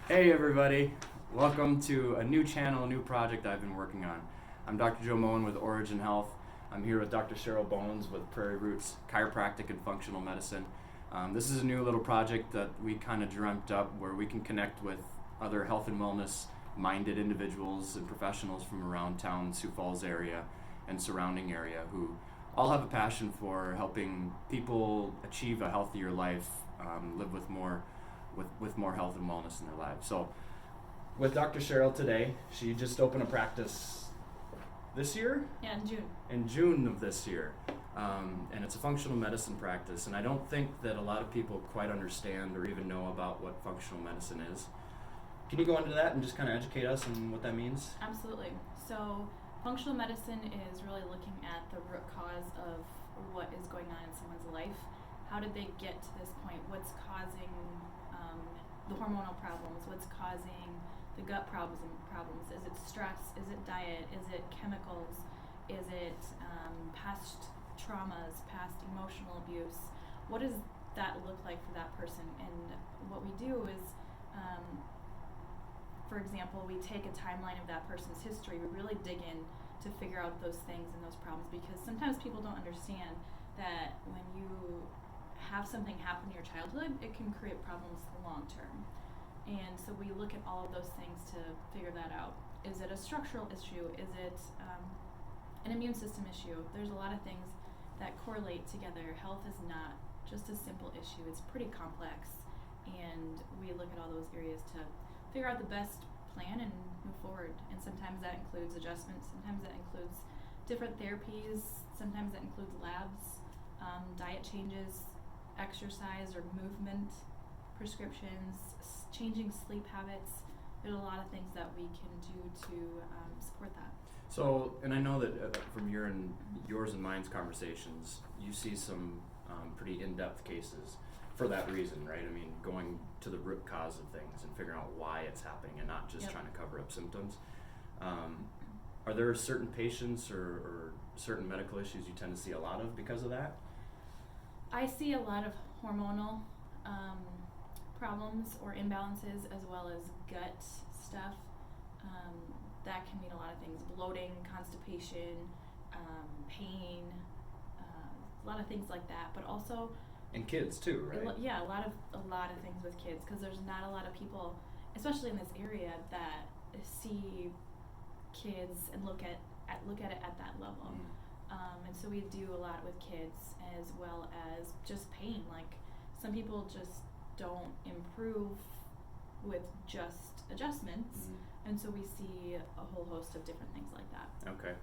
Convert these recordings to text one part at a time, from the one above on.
Hey everybody, welcome to a new channel, a new project I've been working on. I'm Dr. Joe Moen with Origin Health. I'm here with Dr. Cheryl Bones with Prairie Roots Chiropractic and Functional Medicine. This is a new little project that we kind of dreamt up where we can connect with other health and wellness minded individuals and professionals from around town, Sioux Falls area and surrounding area who all have a passion for helping people achieve a healthier life, live with more health and wellness in their lives. So with Dr. Cheryl today, she just opened a practice this year? Yeah, in June. In June of this year. And it's a functional medicine practice, and I don't think that a lot of people quite understand or even know about what functional medicine is. Can you go into that and just kind of educate us on what that means? Absolutely. So functional medicine is really looking at the root cause of what is going on in someone's life. How did they get to this point? What's causing the hormonal problems? What's causing the gut problems? Is it stress? Is it diet? Is it chemicals? Is it past traumas, past emotional abuse? What does that look like for that person? And what we do is, for example, we take a timeline of that person's history. We really dig in to figure out those things and those problems, because sometimes people don't understand that when you have something happen in your childhood, it can create problems long term. And so we look at all of those things to figure that out. Is it a structural issue? Is it an immune system issue? There's a lot of things that correlate together. Health is not just a simple issue, it's pretty complex. And we look at all those areas to figure out the best plan and move forward. And sometimes that includes adjustments, sometimes that includes different therapies, sometimes that includes labs, diet changes, exercise or movement, prescriptions, changing sleep habits. There's a lot of things that we can do to support that. So, and I know that from yours and mine's conversations, you see some pretty in-depth cases for that reason, right? I mean, going to the root cause of things and figuring out why it's happening and not just trying to cover up symptoms. Are there certain patients or certain medical issues you tend to see a lot of because of that? I see a lot of hormonal problems or imbalances, as well as gut stuff. That can mean a lot of things: bloating, constipation, pain, a lot of things like that. But also, and kids too, right? Yeah, a lot of things with kids, because there's not a lot of people, especially in this area, that see kids and look at it at that level. And so we do a lot with kids, as well as just pain. Like, some people just don't improve with just adjustments, and so we see a whole host of different things like that. Okay.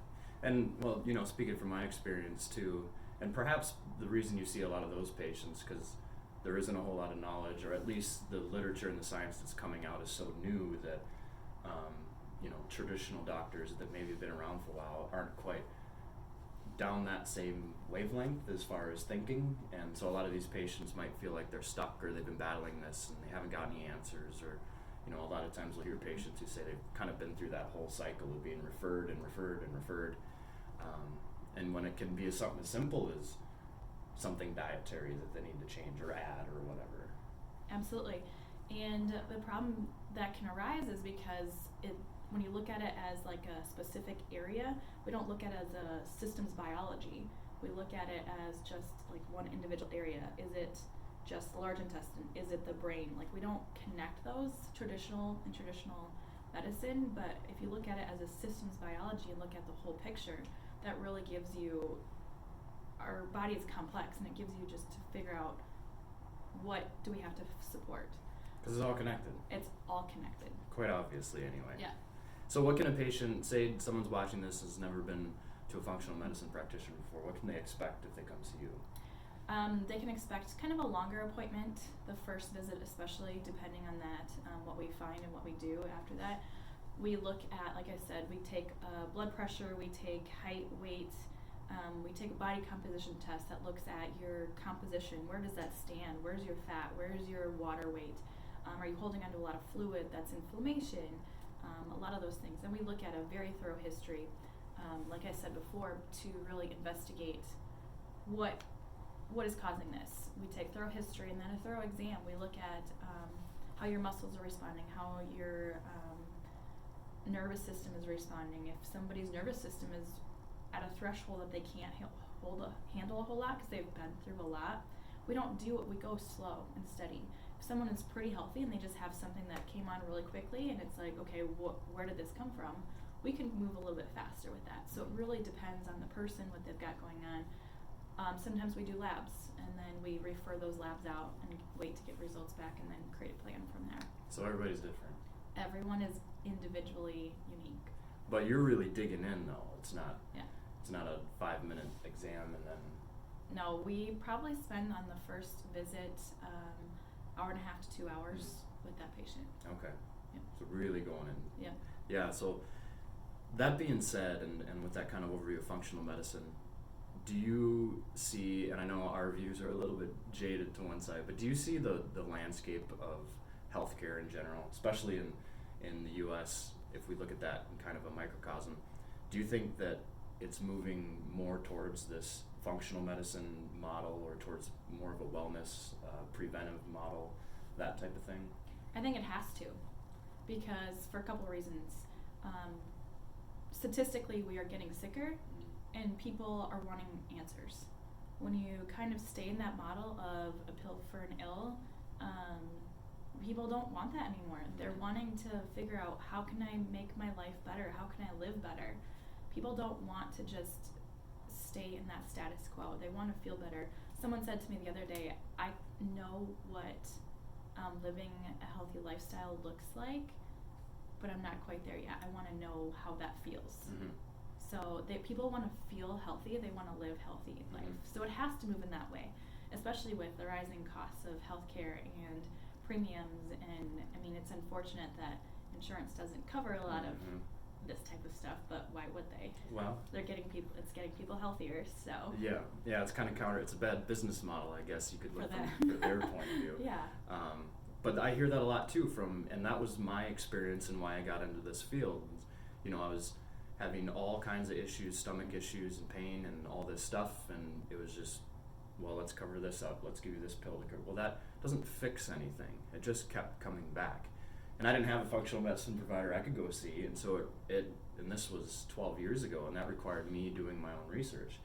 And well, speaking from my experience too, and perhaps the reason you see a lot of those patients, because there isn't a whole lot of knowledge, or at least the literature and the science that's coming out is so new that traditional doctors that maybe have been around for a while aren't quite down that same wavelength as far as thinking, and so a lot of these patients might feel like they're stuck, or they've been battling this and they haven't got any answers, or a lot of times we'll hear patients who say they've kind of been through that whole cycle of being referred, and when it can be something as simple as something dietary that they need to change or add or whatever. Absolutely. And the problem that can arise is because when you look at it as like a specific area, we don't look at it as a systems biology. We look at it as just like one individual area. Is it just the large intestine? Is it the brain? Like, we don't connect those in traditional medicine, but if you look at it as a systems biology and look at the whole picture, that really gives you, our body is complex, and it gives you just to figure out what do we have to support. Because it's all connected. It's all connected. Quite obviously, anyway. Yeah. So what can a patient, say someone's watching this, has never been to a functional medicine practitioner before, what can they expect if they come see you? They can expect kind of a longer appointment, the first visit especially, depending on that, what we find and what we do after that. We look at, like I said, we take blood pressure, we take height, weight, we take a body composition test that looks at your composition. Where does that stand? Where's your fat? Where's your water weight? Are you holding onto a lot of fluid? That's inflammation. A lot of those things. And we look at a very thorough history, like I said before, to really investigate what is causing this. We take thorough history and then a thorough exam. We look at how your muscles are responding, how your nervous system is responding. If somebody's nervous system is at a threshold that they can't handle a whole lot because they've been through a lot, we don't do it. We go slow and steady. If someone is pretty healthy and they just have something that came on really quickly and it's like, okay, where did this come from? We can move a little bit faster with that. So it really depends on the person, what they've got going on. Sometimes we do labs, and then we refer those labs out and wait to get results back and then create a plan from there. So everybody's different. Everyone is individually unique. But you're really digging in, though. It's not. Yeah. It's not a 5-minute exam and then. No, we probably spend on the first visit hour and a half to 2 hours with that patient. Okay. Yep. So really going in. Yeah. Yeah. So that being said, and with that kind of overview of functional medicine, do you see, and I know our views are a little bit jaded to one side, but do you see the landscape of healthcare in general, especially in the U.S., if we look at that in kind of a microcosm, do you think that it's moving more towards this functional medicine model or towards more of a wellness, preventive model, that type of thing? I think it has to, because for a couple of reasons. Statistically, we are getting sicker, and people are wanting answers. When you kind of stay in that model of a pill for an ill, people don't want that anymore. They're wanting to figure out, how can I make my life better? How can I live better? People don't want to just stay in that status quo. They want to feel better. Someone said to me the other day, I know what living a healthy lifestyle looks like, but I'm not quite there yet. I want to know how that feels. Mm-hmm. So people want to feel healthy. They want to live healthy life. Mm-hmm. So it has to move in that way, especially with the rising costs of healthcare and premiums. And I mean, it's unfortunate that insurance doesn't cover a lot Mm-hmm. of this type of stuff, but why would they? Well, It's getting people healthier. So yeah, it's kind of it's a bad business model, I guess you could look For from their point of view. yeah. But I hear that a lot too and that was my experience and why I got into this field. You know, I was having all kinds of issues, stomach issues and pain and all this stuff, and it was just, well, let's cover this up. Let's give you this pill to cover. Well, that doesn't fix anything. It just kept coming back. And I didn't have a functional medicine provider I could go see, and so and this was 12 years ago, and that required me doing my own research.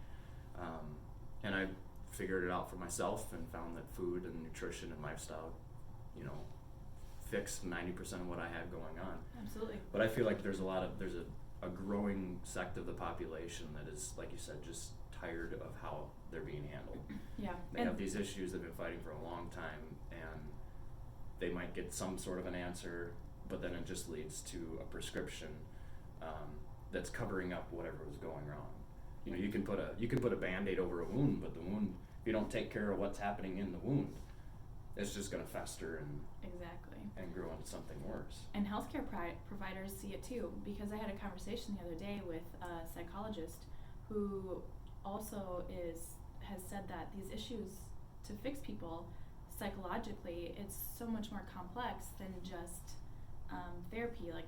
And I figured it out for myself and found that food and nutrition and lifestyle, you know, fixed 90% of what I had going on. Absolutely. But I feel like there's a growing sect of the population that is, like you said, just tired of how they're being handled. Yeah. They have these issues they've been fighting for a long time, and they might get some sort of an answer, but then it just leads to a prescription that's covering up whatever was going wrong. You know, you can put a Band-Aid over a wound, but the wound, if you don't take care of what's happening in the wound, it's just going to fester and grow into something worse. And healthcare providers see it too, because I had a conversation the other day with a psychologist who also has said that these issues, to fix people psychologically, it's so much more complex than just therapy. Like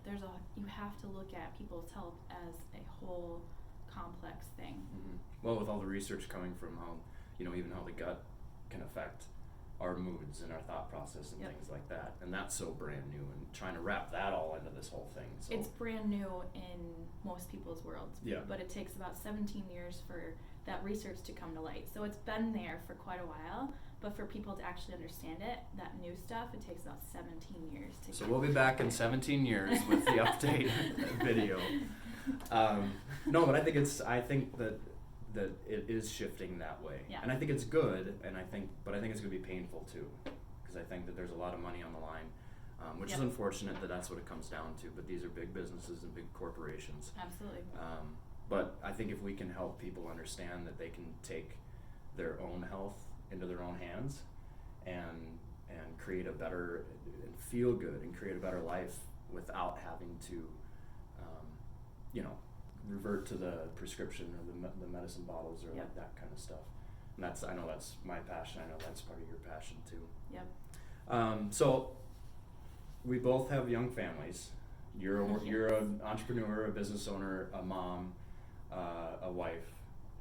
you have to look at people's health as a whole complex thing. Mm-hmm. Well, with all the research coming from how, you know, even how the gut can affect our moods and our thought process and Yep. things like that, and that's so brand new, and trying to wrap that all into this whole thing. So It's brand new in most people's worlds, Yeah. but it takes about 17 years for that research to come to light. So it's been there for quite a while, but for people to actually understand it, that new stuff, it takes about 17 years to So get we'll be back in 17 years with the update video. No, but I think that it is shifting that way, Yeah. and I think it's good, and I think it's going to be painful too, because I think that there's a lot of money on the line, which is Yep. unfortunate that that's what it comes down to. But these are big businesses and big corporations. Absolutely. But I think if we can help people understand that they can take their own health into their own hands, and create a better and feel good and create a better life without having to, you know, revert to the prescription or the medicine bottles or Yep. like that kind of stuff. And I know that's my passion. I know that's part of your passion too. Yep. So we both have young families. You're an entrepreneur, a business owner, a mom, a wife.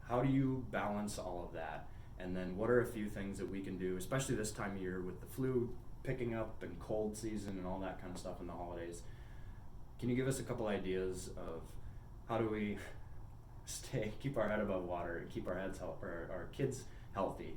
How do you balance all of that? And then what are a few things that we can do, especially this time of year with the flu picking up and cold season and all that kind of stuff in the holidays. Can you give us a couple ideas of how do we keep our head above water and keep our our kids healthy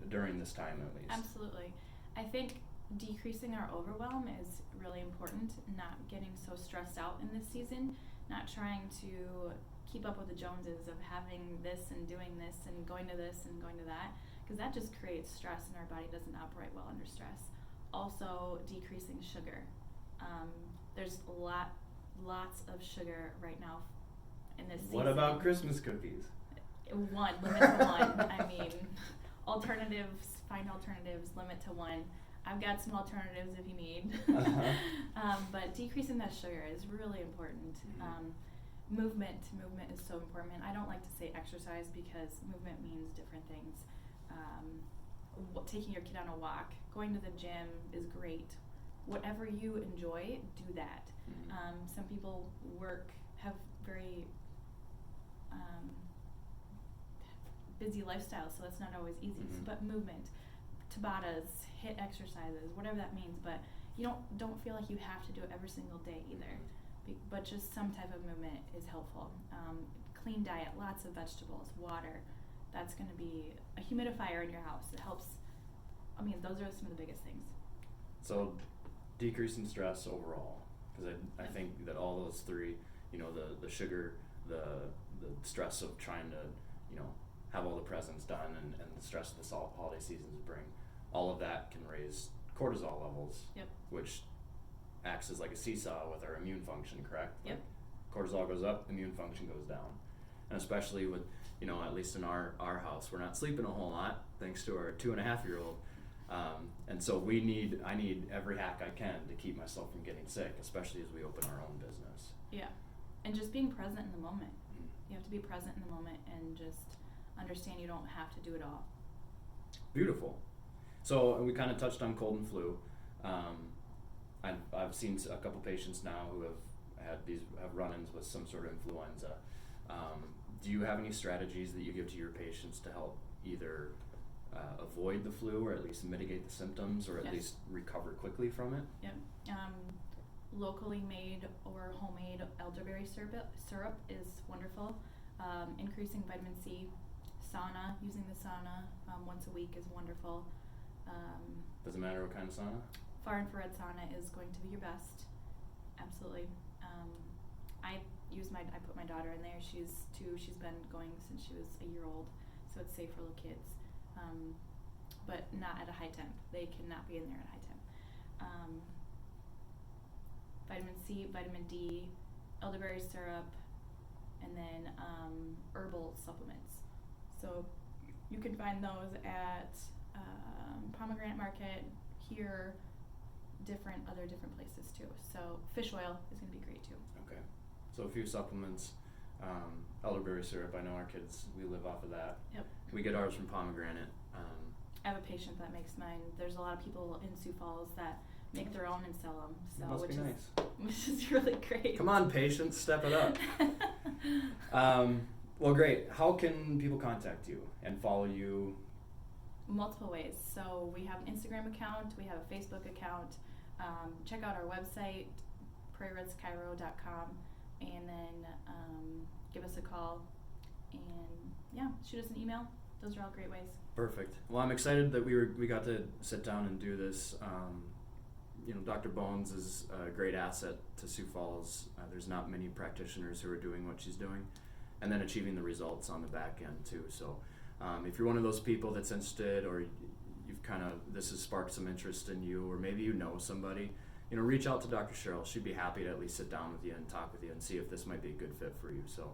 during this time at least? Absolutely. I think decreasing our overwhelm is really important, not getting so stressed out in this season, not trying to keep up with the Joneses of having this and doing this and going to this and going to that, because that just creates stress and our body doesn't operate well under stress. Also, decreasing sugar. There's lots of sugar right now in this season. What about Christmas cookies? Limit to one. I mean, alternatives, find alternatives, limit to one. I've got some alternatives if you need. But decreasing that sugar is really important. Movement is so important. I don't like to say exercise because movement means different things. Taking your kid on a walk, going to the gym is great. Whatever you enjoy, do that. Some people have very busy lifestyles, so that's not always easy. But movement, Tabatas, HIIT exercises, whatever that means. But you don't feel like you have to do it every single day either. But just some type of movement is helpful. Clean diet, lots of vegetables, water. That's going to be a humidifier in your house. It helps. I mean, those are some of the biggest things. So, decreasing stress overall, because I think that all those three, the sugar, the stress of trying to, have all the presents done, and the stress of the holiday seasons bring, all of that can raise cortisol levels, which acts as like a seesaw with our immune function, correct? Yep. Like cortisol goes up, immune function goes down. And especially with, at least in our house, we're not sleeping a whole lot, thanks to our 2.5-year-old. And so I need every hack I can to keep myself from getting sick, especially as we open our own business. Yeah. And just being present in the moment. You have to be present in the moment and just understand you don't have to do it all. Beautiful. So we kind of touched on cold and flu. I've seen a couple patients now who have run-ins with some sort of influenza. Do you have any strategies that you give to your patients to help either avoid the flu or at least mitigate the symptoms or at least recover quickly from it? Yep. Locally made or homemade elderberry syrup is wonderful. Increasing vitamin C. Sauna, using the sauna once a week is wonderful. Doesn't matter what kind of sauna? Far infrared sauna is going to be your best. Absolutely. I put my daughter in there. She's 2. She's been going since she was a year old, so it's safe for little kids. But not at a high temp. They cannot be in there at a high temp. Vitamin C, vitamin D, elderberry syrup, and then herbal supplements. So you can find those at Pomegranate Market, here, other different places too. So fish oil is going to be great too. Okay. So a few supplements. Elderberry syrup, I know our kids, we live off of that. Yep. We get ours from Pomegranate. I have a patient that makes mine. There's a lot of people in Sioux Falls that make their own and sell them. So Must be nice. Which is really great. Come on, patients, step it up. Well, great. How can people contact you and follow you? Multiple ways. So we have an Instagram account, we have a Facebook account. Check out our website, prairieritzchiro.com, and then give us a call and shoot us an email. Those are all great ways. Perfect. Well, I'm excited that we got to sit down and do this. Dr. Bones is a great asset to Sioux Falls. There's not many practitioners who are doing what she's doing, and then achieving the results on the back end too. So if you're one of those people that's interested, or this has sparked some interest in you, or maybe you know somebody, reach out to Dr. Cheryl. She'd be happy to at least sit down with you and talk with you and see if this might be a good fit for you. So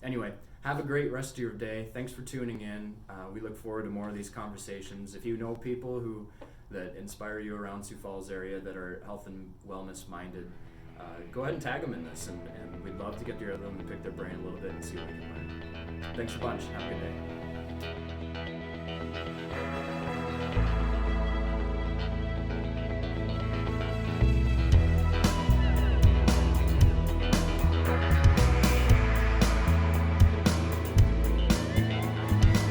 anyway, have a great rest of your day. Thanks for tuning in. We look forward to more of these conversations. If you know people that inspire you around Sioux Falls area that are health and wellness minded, go ahead and tag them in this, and we'd love to get together with them and pick their brain a little bit and see what we can learn. Thanks a bunch. Have a good day.